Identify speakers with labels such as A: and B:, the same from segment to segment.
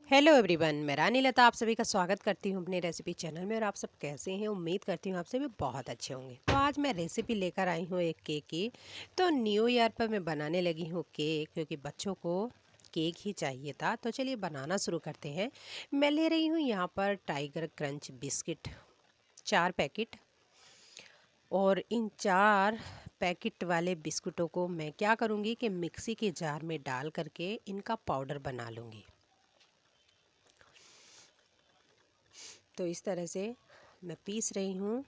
A: Hello everyone, मैं रानी लता आप सभी का स्वागत करती हूँ अपने रेसिपी चैनल में। और आप सब कैसे हैं? उम्मीद करती हूँ आप सभी बहुत अच्छे होंगे। तो आज मैं रेसिपी लेकर आई हूँ एक केक की। तो न्यू ईयर पर मैं बनाने लगी हूँ केक, क्योंकि बच्चों को केक ही चाहिए था। तो चलिए बनाना शुरू करते हैं। मैं ले रही हूँ यहाँ पर टाइगर क्रंच बिस्किट 4 पैकेट। और इन 4 पैकेट वाले बिस्कुटों को मैं क्या करूँगी कि मिक्सी के जार में डाल करके इनका पाउडर बना लूँगी। तो इस तरह से मैं पीस रही हूँ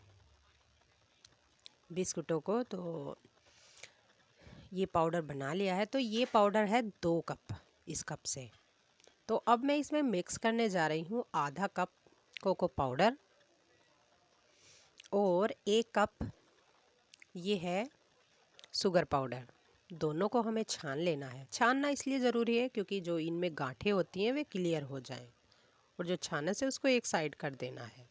A: बिस्कुटों को। तो ये पाउडर बना लिया है। तो ये पाउडर है 2 कप इस कप से। तो अब मैं इसमें मिक्स करने जा रही हूँ आधा कप कोको पाउडर और 1 कप ये है शुगर पाउडर। दोनों को हमें छान लेना है। छानना इसलिए ज़रूरी है क्योंकि जो इनमें गांठें होती हैं वे क्लियर हो जाएं, और जो छानने से उसको एक साइड कर देना है।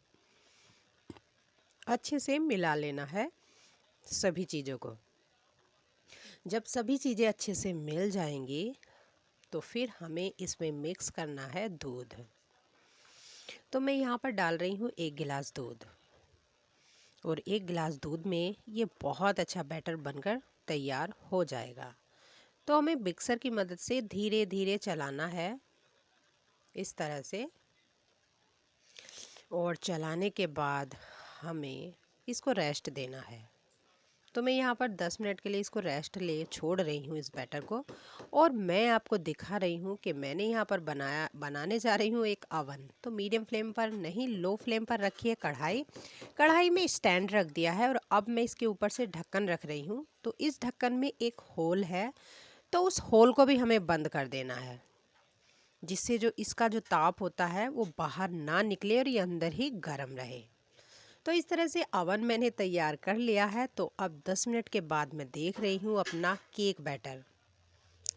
A: अच्छे से मिला लेना है सभी चीज़ों को। जब सभी चीज़ें अच्छे से मिल जाएंगी तो फिर हमें इसमें मिक्स करना है दूध। तो मैं यहाँ पर डाल रही हूँ 1 गिलास दूध। और 1 गिलास दूध में ये बहुत अच्छा बैटर बनकर तैयार हो जाएगा। तो हमें मिक्सर की मदद से धीरे धीरे चलाना है इस तरह से। और चलाने के बाद हमें इसको रेस्ट देना है। तो मैं यहाँ पर 10 मिनट के लिए इसको रेस्ट ले छोड़ रही हूँ इस बैटर को। और मैं आपको दिखा रही हूँ कि मैंने यहाँ पर बनाने जा रही हूँ एक अवन। तो मीडियम फ्लेम पर नहीं, लो फ्लेम पर रखी है कढ़ाई। कढ़ाई में स्टैंड रख दिया है और अब मैं इसके ऊपर से ढक्कन रख रही हूँ। तो इस ढक्कन में एक होल है, तो उस होल को भी हमें बंद कर देना है, जिससे जो इसका जो ताप होता है वो बाहर ना निकले और ये अंदर ही गर्म रहे। तो इस तरह से अवन मैंने तैयार कर लिया है। तो अब 10 मिनट के बाद मैं देख रही हूँ अपना केक बैटर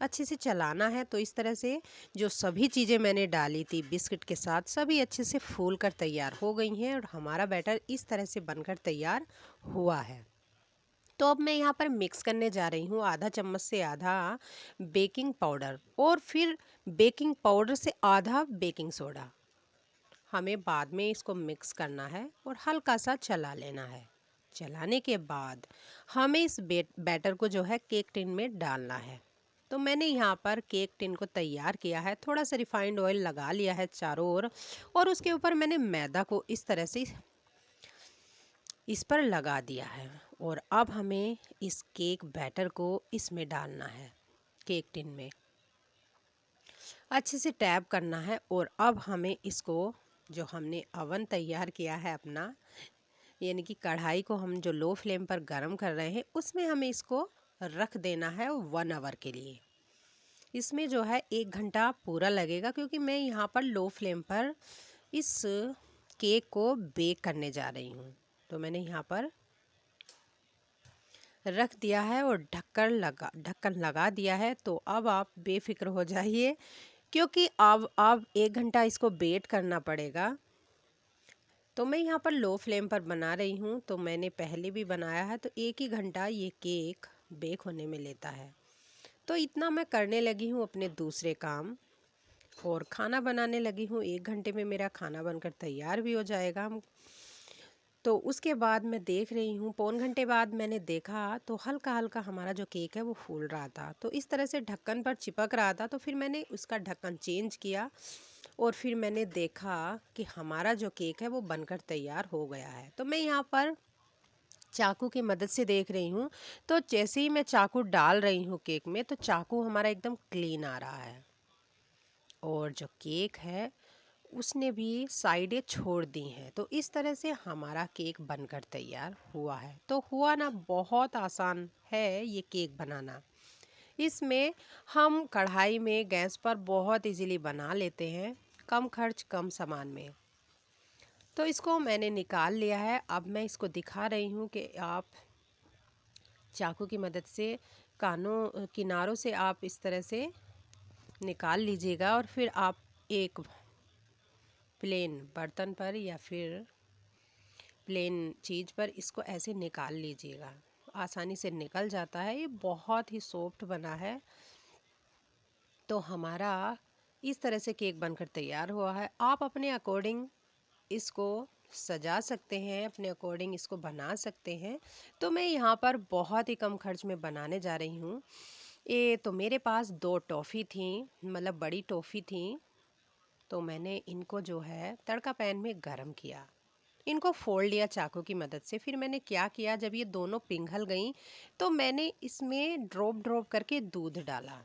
A: अच्छे से चलाना है। तो इस तरह से जो सभी चीज़ें मैंने डाली थी बिस्किट के साथ, सभी अच्छे से फूल कर तैयार हो गई हैं और हमारा बैटर इस तरह से बनकर तैयार हुआ है। तो अब मैं यहाँ पर मिक्स करने जा रही हूँ आधा चम्मच से आधा बेकिंग पाउडर और फिर बेकिंग पाउडर से आधा बेकिंग सोडा। हमें बाद में इसको मिक्स करना है और हल्का सा चला लेना है। चलाने के बाद हमें इस बैटर को जो है केक टिन में डालना है। तो मैंने यहाँ पर केक टिन को तैयार किया है। थोड़ा सा रिफाइंड ऑयल लगा लिया है चारों ओर, और उसके ऊपर मैंने मैदा को इस तरह से इस पर लगा दिया है। और अब हमें इस केक बैटर को इसमें डालना है, केक टिन में अच्छे से टैप करना है। और अब हमें इसको, जो हमने अवन तैयार किया है अपना, यानी कि कढ़ाई को हम जो लो फ्लेम पर गर्म कर रहे हैं, उसमें हमें इसको रख देना है 1 आवर के लिए। इसमें जो है 1 घंटा पूरा लगेगा, क्योंकि मैं यहाँ पर लो फ्लेम पर इस केक को बेक करने जा रही हूँ। तो मैंने यहाँ पर रख दिया है और ढक्कन लगा दिया है। तो अब आप बेफिक्र हो जाइए, क्योंकि अब 1 घंटा इसको बेक करना पड़ेगा। तो मैं यहाँ पर लो फ्लेम पर बना रही हूँ। तो मैंने पहले भी बनाया है, तो 1 ही घंटा ये केक बेक होने में लेता है। तो इतना मैं करने लगी हूँ अपने दूसरे काम, और खाना बनाने लगी हूँ। 1 घंटे में मेरा खाना बनकर तैयार भी हो जाएगा। तो उसके बाद मैं देख रही हूँ, पौन घंटे बाद मैंने देखा तो हल्का हल्का हमारा जो केक है वो फूल रहा था। तो इस तरह से ढक्कन पर चिपक रहा था। तो फिर मैंने उसका ढक्कन चेंज किया और फिर मैंने देखा कि हमारा जो केक है वो बनकर तैयार हो गया है। तो मैं यहाँ पर चाकू की मदद से देख रही हूँ। तो जैसे ही मैं चाकू डाल रही हूँ केक में, तो चाकू हमारा एकदम क्लीन आ रहा है, और जो केक है उसने भी साइडें छोड़ दी हैं। तो इस तरह से हमारा केक बनकर तैयार हुआ है। तो हुआ ना, बहुत आसान है ये केक बनाना। इसमें हम कढ़ाई में गैस पर बहुत इजीली बना लेते हैं, कम खर्च कम सामान में। तो इसको मैंने निकाल लिया है। अब मैं इसको दिखा रही हूँ कि आप चाकू की मदद से किनारों से आप इस तरह से निकाल लीजिएगा, और फिर आप एक प्लेन बर्तन पर या फिर प्लेन चीज़ पर इसको ऐसे निकाल लीजिएगा। आसानी से निकल जाता है। ये बहुत ही सॉफ्ट बना है। तो हमारा इस तरह से केक बनकर तैयार हुआ है। आप अपने अकॉर्डिंग इसको सजा सकते हैं, अपने अकॉर्डिंग इसको बना सकते हैं। तो मैं यहाँ पर बहुत ही कम खर्च में बनाने जा रही हूँ। ये तो मेरे पास 2 टॉफ़ी थी, मतलब बड़ी टॉफ़ी थी। तो मैंने इनको जो है तड़का पैन में गरम किया, इनको फोल्ड लिया चाकू की मदद से। फिर मैंने क्या किया, जब ये दोनों पिघल गई तो मैंने इसमें ड्रॉप ड्रॉप करके दूध डाला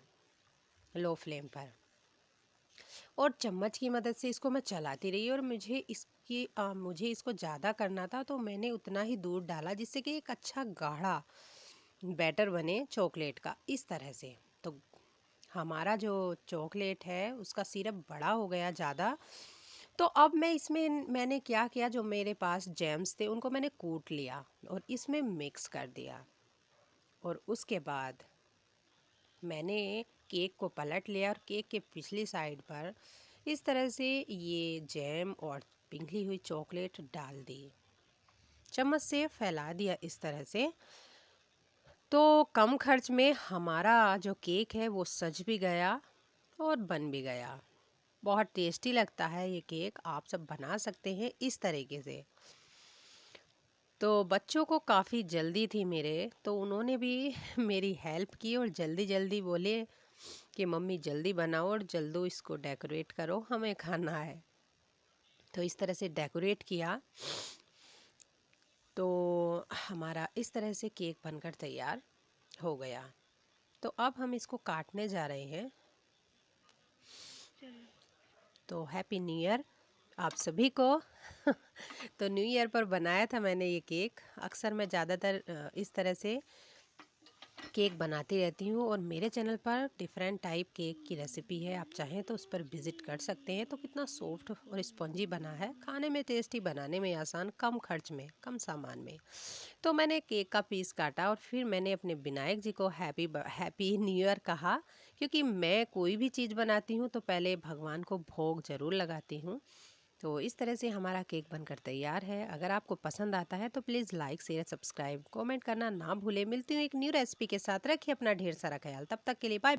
A: लो फ्लेम पर, और चम्मच की मदद से इसको मैं चलाती रही। और मुझे इसको ज़्यादा करना था, तो मैंने उतना ही दूध डाला जिससे कि एक अच्छा गाढ़ा बैटर बने चॉकलेट का, इस तरह से। तो हमारा जो चॉकलेट है उसका सिरप बड़ा हो गया ज़्यादा। तो अब मैंने क्या किया, जो मेरे पास जैम्स थे उनको मैंने कूट लिया और इसमें मिक्स कर दिया। और उसके बाद मैंने केक को पलट लिया और केक के पिछली साइड पर इस तरह से ये जैम और पिघली हुई चॉकलेट डाल दी, चम्मच से फैला दिया इस तरह से। तो कम खर्च में हमारा जो केक है वो सज भी गया और बन भी गया। बहुत टेस्टी लगता है ये केक, आप सब बना सकते हैं इस तरीके से। तो बच्चों को काफ़ी जल्दी थी मेरे, तो उन्होंने भी मेरी हेल्प की और जल्दी जल्दी बोले कि मम्मी जल्दी बनाओ और जल्दी इसको डेकोरेट करो, हमें खाना है। तो इस तरह से डेकोरेट किया, तो हमारा इस तरह से केक बनकर तैयार हो गया। तो अब हम इसको काटने जा रहे हैं। तो हैप्पी न्यू ईयर आप सभी को। तो न्यू ईयर पर बनाया था मैंने ये केक। अक्सर मैं ज़्यादातर इस तरह से केक बनाती रहती हूँ, और मेरे चैनल पर डिफरेंट टाइप केक की रेसिपी है, आप चाहें तो उस पर विज़िट कर सकते हैं। तो कितना सॉफ्ट और स्पॉन्जी बना है, खाने में टेस्टी, बनाने में आसान, कम खर्च में, कम सामान में। तो मैंने केक का पीस काटा और फिर मैंने अपने विनायक जी को हैप्पी न्यू ईयर कहा, क्योंकि मैं कोई भी चीज़ बनाती हूँ तो पहले भगवान को भोग ज़रूर लगाती हूँ। तो इस तरह से हमारा केक बनकर तैयार है। अगर आपको पसंद आता है तो please like share subscribe comment करना ना भूलें। मिलती हूँ एक न्यू रेसिपी के साथ। रखिए अपना ढेर सारा ख्याल, तब तक के लिए बाय।